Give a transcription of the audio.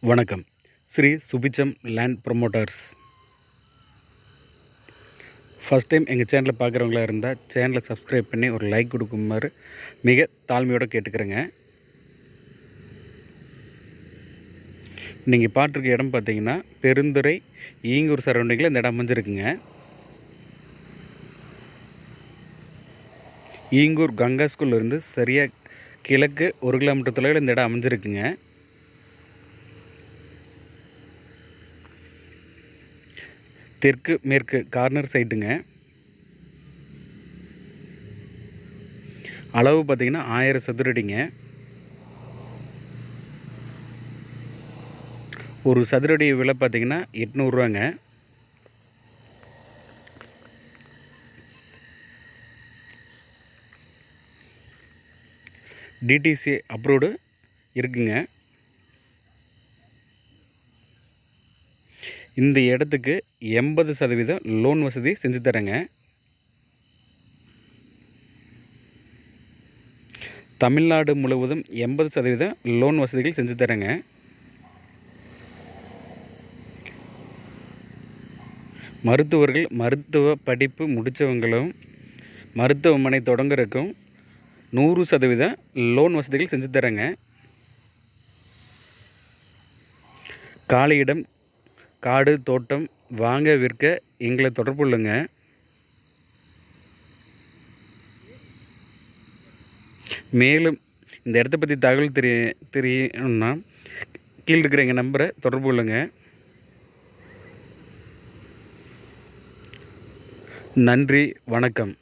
வணக்கம். Shri Subiksham land promoters. First time எங்கள் சேனலை பார்க்குறவங்களா இருந்தால் சேனலை சப்ஸ்கிரைப் பண்ணி ஒரு லைக் கொடுக்குமாறு மிக தாழ்மையோடு கேட்டுக்கிறேங்க. நீங்கள் பார்த்துருக்க இடம் பார்த்தீங்கன்னா பெருந்துறை ஈங்கூர் சரௌண்டிங்கில் இந்த இடம் அமைஞ்சிருக்குங்க. ஈங்கூர் கங்கா ஸ்கூல்லேருந்து சரியாக கிழக்கு 1 கிலோமீட்டர் தொலைவில் இந்த இடம் அமைஞ்சிருக்குங்க. தெற்கு மேற்கு கார்னர் சைட்டுங்க. அளவு பார்த்திங்கன்னா 1000 சதுரடிங்க. ஒரு சதுரடி விலை பார்த்திங்கன்னா 800 ரூபாங்க. டிடிசி அப்ரூவ்டு இருக்குங்க. இந்த இடத்துக்கு 80% லோன் வசதி செஞ்சு தரேங்க. தமிழ்நாடு முழுவதும் 80% லோன் வசதிகள் செஞ்சு தரேங்க. மருத்துவர்கள் மருத்துவ படிப்பு முடித்தவங்களும் மருத்துவமனை தொடங்குறதுக்கும் 100% லோன் வசதிகள் செஞ்சு தரேங்க. காலியிடம் காடு தோட்டம் வாங்க விற்க எங்களை தொடர்பு கொள்ளுங்க. மேலும் இந்த இடத்த பற்றி தகவல் தெரியணும்னா கீழே இருக்கிற எங்கள் நம்பரை தொடர்பு கொள்ளுங்க. நன்றி, வணக்கம்.